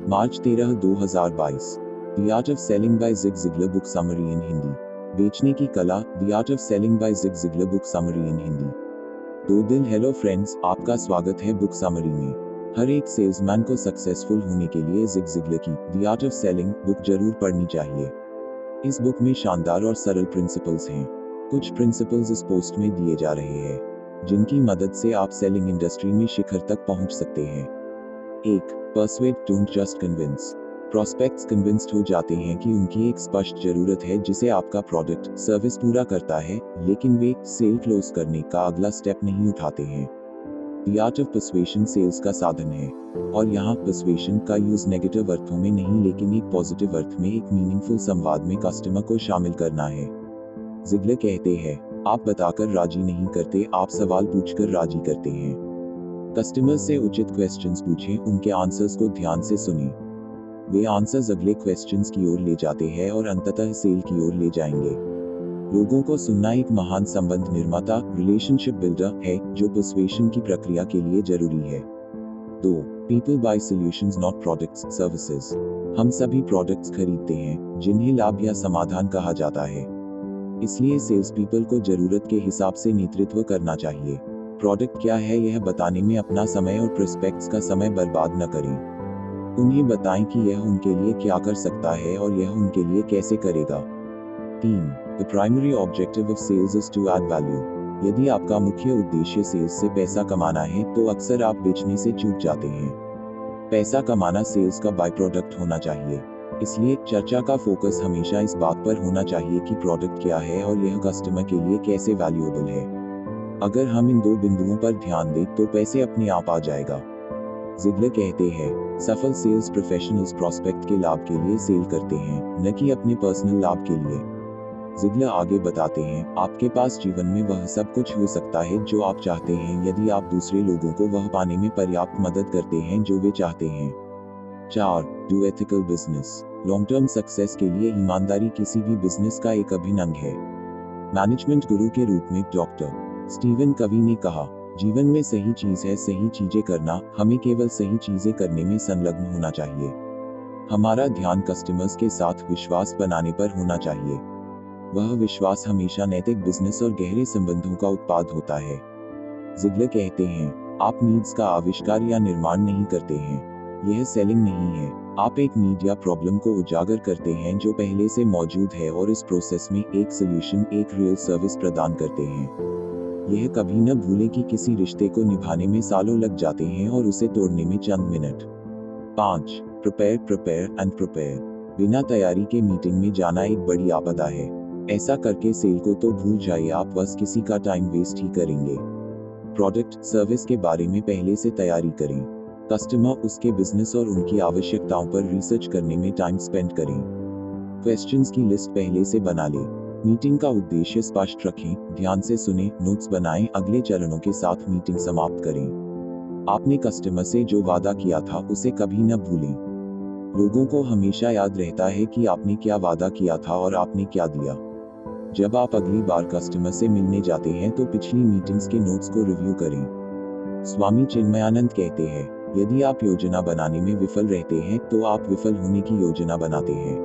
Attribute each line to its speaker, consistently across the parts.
Speaker 1: March 13, 2022। The art of selling by Zig Ziglar book summary in Hindi. बेचने की कला। The art of selling by Zig Ziglar book summary in Hindi. दो दिल। Hello friends, आपका स्वागत है बुक समरी में। हर एक सेल्समैन को सक्सेसफुल होने के लिए जिग जिगलर की the art of selling book जरूर पढ़नी चाहिए। इस बुक में शानदार और सरल प्रिंसिपल्स हैं। कुछ प्रिंसिपल्स इस पोस्ट में दिए जा रहे हैं जिनकी मदद से आप सेलिंग इंडस्ट्री में शिखर तक पहुंच सकते हैं। 1. Persuade, don't just convince. Prospects convinced हो जाते हैं कि उनकी एक स्पष्ट जरूरत है जिसे आपका प्रोडक्ट सर्विस पूरा करता है, लेकिन वे सेल क्लोज करने का अगला स्टेप नहीं उठाते हैं। The art of persuasion sales का साधन है, और यहाँ पर्सुएशन का यूज नेगेटिव अर्थों में नहीं लेकिन एक पॉजिटिव अर्थ में एक मीनिंगफुल संवाद में कस्टमर को शामिल करना है। जिगलर कहते हैं, आप बताकर राजी नहीं करते, आप सवाल पूछकर राजी करते हैं। कस्टमर से उचित क्वेश्चंस पूछें, उनके आंसर्स को ध्यान से सुनें। वे आंसर्स अगले क्वेश्चंस की ओर ले जाते हैं और अंततः सेल की ओर ले जाएंगे। लोगों को सुनना एक महान संबंध निर्माता रिलेशनशिप बिल्डर है जो पर्सुएशन की प्रक्रिया के लिए जरूरी है। 2. People buy solutions not products services. हम सभी प्रोडक्ट्स खरीदते हैं जिन्हें लाभ या समाधान कहा जाता है, इसलिए सेल्स पीपल को जरूरत के हिसाब से नेतृत्व करना चाहिए। प्रोडक्ट क्या है यह बताने में अपना समय और प्रोस्पेक्ट्स का समय बर्बाद न करें। उन्हें बताएं कि यह उनके लिए क्या कर सकता है और यह उनके लिए कैसे करेगा। 3. The primary objective of sales is to add value. यदि आपका मुख्य उद्देश्य सेल्स से पैसा कमाना है तो अक्सर आप बेचने से चूक जाते हैं। पैसा कमाना सेल्स का बाय प्रोडक्ट होना चाहिए, इसलिए चर्चा का फोकस हमेशा इस बात पर होना चाहिए कि प्रोडक्ट क्या है और यह कस्टमर के लिए कैसे वैल्यूएबल है। अगर हम इन दो बिंदुओं पर ध्यान दें तो पैसे अपने आप आ जाएगा। जिगलर कहते हैं, सफल सेल्स प्रोफेशनल्स प्रोस्पेक्ट के लाभ के लिए सेल करते हैं, न कि अपने पर्सनल लाभ के लिए। जिगलर आगे बताते हैं, आपके पास जीवन में वह सब कुछ हो सकता है जो आप चाहते हैं यदि आप दूसरे लोगों को वह पाने में पर्याप्त मदद करते हैं जो वे चाहते हैं। 4. Do ethical business. Long term success के लिए ईमानदारी किसी भी बिजनेस का एक अभिन्न अंग है। मैनेजमेंट गुरु के रूप में डॉक्टर स्टीवन कवी ने कहा, जीवन में सही चीज है सही चीजें करना, हमें केवल सही चीजें करने में संलग्न होना चाहिए। हमारा ध्यान कस्टमर्स के साथ विश्वास बनाने पर होना चाहिए। वह विश्वास हमेशा नैतिक बिजनेस और गहरे संबंधों का उत्पाद होता है। जिगलर कहते हैं, आप नीड्स का आविष्कार या निर्माण नहीं करते हैं, यह सेलिंग नहीं है। आप एक नीड या प्रॉब्लम को उजागर करते हैं जो पहले से मौजूद है और इस प्रोसेस में एक सोल्यूशन, एक रियल सर्विस प्रदान करते हैं। यह कभी न भूलें कि किसी रिश्ते को निभाने में सालों लग जाते हैं और उसे तोड़ने में चंद मिनट। 5. Prepare and prepare. बिना तैयारी के मीटिंग में जाना एक बड़ी आपदा है। ऐसा करके सेल को तो भूल जाइए, आप बस किसी का टाइम वेस्ट ही करेंगे। प्रोडक्ट सर्विस के बारे में पहले से तैयारी करें। कस्टमर, उसके बिजनेस और उनकी आवश्यकताओं पर रिसर्च करने में टाइम स्पेंड करें। क्वेश्चंस की लिस्ट पहले से बना लें। मीटिंग का उद्देश्य स्पष्ट रखें, ध्यान से सुनें, नोट्स बनाएं, अगले चरणों के साथ मीटिंग समाप्त करें। आपने कस्टमर से जो वादा किया था उसे कभी न भूलें। लोगों को हमेशा याद रहता है कि आपने क्या वादा किया था और आपने क्या दिया। जब आप अगली बार कस्टमर से मिलने जाते हैं तो पिछली मीटिंग्स के नोट्स को रिव्यू करें। स्वामी चिन्मयानंद कहते हैं, यदि आप योजना बनाने में विफल रहते हैं तो आप विफल होने की योजना बनाते हैं।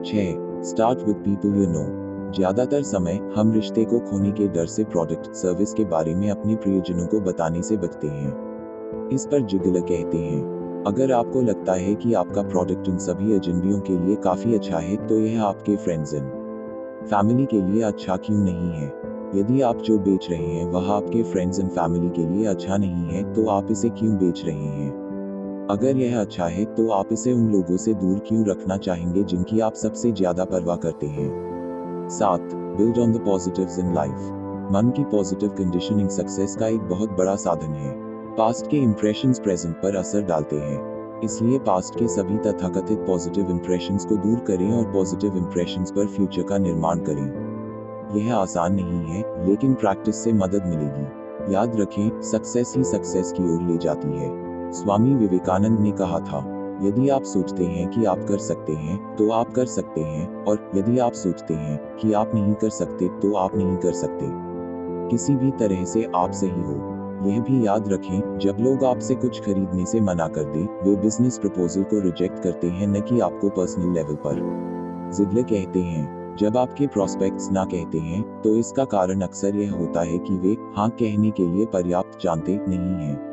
Speaker 1: 6. Start with people you know. ज्यादातर समय हम रिश्ते को खोने के डर से प्रोडक्ट सर्विस के बारे में अपने प्रियजनों को बताने से बचते हैं। इस पर जिगलर कहते हैं, अगर आपको लगता है कि आपका प्रोडक्ट उन सभी अजनबियों के लिए काफी अच्छा है तो यह आपके फ्रेंड्स एंड फैमिली के लिए अच्छा क्यों नहीं है। यदि आप जो बेच रहे हैं वह आपके फ्रेंड्स एंड फैमिली के लिए अच्छा नहीं है तो आप इसे क्यों बेच रहे हैं। अगर यह अच्छा है तो आप इसे उन लोगों से दूर क्यों रखना चाहेंगे जिनकी आप सबसे ज्यादा परवाह करते हैं। 7. Build on the positives in life. मन की पॉजिटिव कंडीशनिंग सक्सेस का एक बहुत बड़ा साधन है। पास्ट के इंप्रेशंस प्रेजेंट पर असर डालते हैं, इसलिए पास्ट के सभी तथाकथित पॉजिटिव इंप्रेशंस को दूर करें और पॉजिटिव इंप्रेशंस पर फ्यूचर का निर्माण करें। यह आसान नहीं है, लेकिन प्रैक्टिस से मदद मिलेगी। याद रखें, सक्सेस ही सक्सेस की ओर ले जाती है। स्वामी विवेकानंद ने कहा था, यदि आप सोचते हैं कि आप कर सकते हैं तो आप कर सकते हैं, और यदि आप सोचते हैं कि आप नहीं कर सकते तो आप नहीं कर सकते। किसी भी तरह से आप सही हो। यह भी याद रखें, जब लोग आपसे कुछ खरीदने से मना कर दें, वे बिजनेस प्रपोजल को रिजेक्ट करते हैं, न कि आपको पर्सनल लेवल पर। जिगलर कहते हैं, जब आपके प्रोस्पेक्ट्स ना कहते हैं, तो इसका कारण अक्सर यह होता है कि वे हाँ कहने के लिए पर्याप्त जानते नहीं हैं।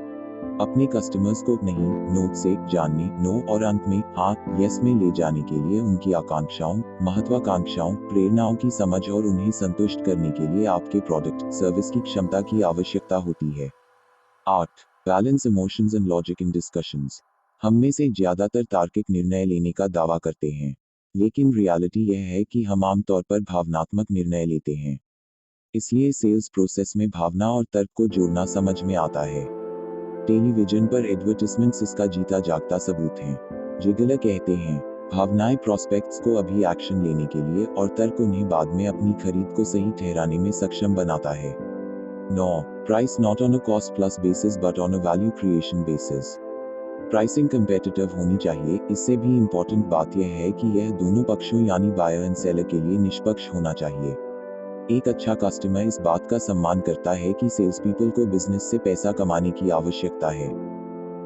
Speaker 1: अपने कस्टमर्स को नहीं, नो से जानने, नो और अंत में हाँ, यस में ले जाने के लिए उनकी आकांक्षाओं, महत्वाकांक्षाओं, प्रेरणाओं की समझ और उन्हें संतुष्ट करने के लिए आपके प्रोडक्ट सर्विस की क्षमता की आवश्यकता होती है। 8. Balance emotions and logic in discussions. हम में से ज्यादातर तार्किक निर्णय लेने का दावा करते हैं, लेकिन रियलिटी यह है कि हम आमतौर पर भावनात्मक निर्णय लेते हैं। इसलिए सेल्स प्रोसेस में भावना और तर्क को जोड़ना समझ में आता है। टेलीविजन पर एडवर्टाइजमेंट्स इसका जीता जागता सबूत हैं। जिगलर कहते हैं, भावनाएं प्रोस्पेक्ट्स को अभी एक्शन लेने के लिए और तर्क उन्हें बाद में अपनी खरीद को सही ठहराने में सक्षम बनाता है। 9. Price not on a cost plus basis but on a value creation basis. Pricing competitive होनी चाहिए। इससे भी इम्पोर्टेंट बात यह है कि यह दोनों पक्षों यानी बायर एंड सेलर के लिए निष्पक्ष होना चाहिए। एक अच्छा कस्टमर इस बात का सम्मान करता है कि सेल्स पीपल को बिजनेस से पैसा कमाने की आवश्यकता है।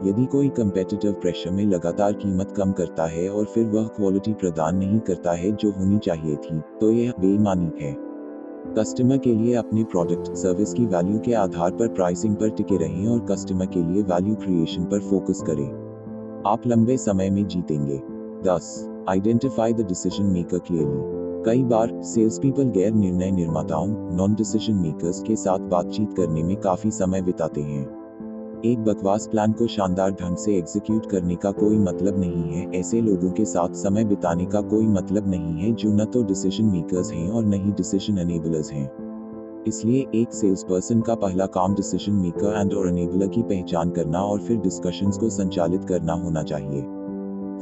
Speaker 1: यदि कोई कंपेटिटिव प्रेशर में लगातार कीमत कम करता है और फिर वह क्वालिटी प्रदान नहीं करता है जो होनी चाहिए थी, तो यह बेईमानी है। कस्टमर के लिए अपने प्रोडक्ट सर्विस की वैल्यू के आधार पर प्राइसिंग पर टिके रहें और कस्टमर के लिए वैल्यू क्रिएशन पर फोकस करें। आप लंबे समय में जीतेंगे। 10. Identify the decision maker clearly. कई बार सेल्स पीपल गैर निर्णय निर्माताओं नॉन डिसीजन मेकर्स के साथ बातचीत करने में काफी समय बिताते हैं। एक बकवास प्लान को शानदार ढंग से एग्जीक्यूट करने का कोई मतलब नहीं है। ऐसे लोगों के साथ समय बिताने का कोई मतलब नहीं है जो न तो डिसीजन मेकर्स हैं और न ही डिसीजन एनेबलर्स हैं। इसलिए एक सेल्स पर्सन का पहला काम डिसीजन मेकर एंड और एनेबलर की पहचान करना और फिर डिस्कशंस को संचालित करना होना चाहिए।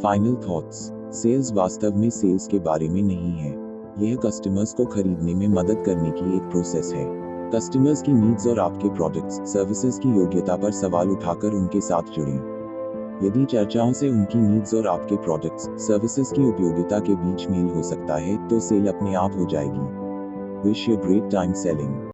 Speaker 1: Final thoughts. सेल्स वास्तव में सेल्स के बारे में नहीं है। यह कस्टमर्स को खरीदने में मदद करने की एक प्रोसेस है। कस्टमर्स की नीड्स और आपके प्रोडक्ट्स सर्विसेज की योग्यता पर सवाल उठाकर उनके साथ जुड़ें। यदि चर्चाओं से उनकी नीड्स और आपके प्रोडक्ट्स सर्विसेज की उपयोगिता के बीच मेल हो सकता है, तो सेल अपने आप हो जाएगी। Wish you great time selling.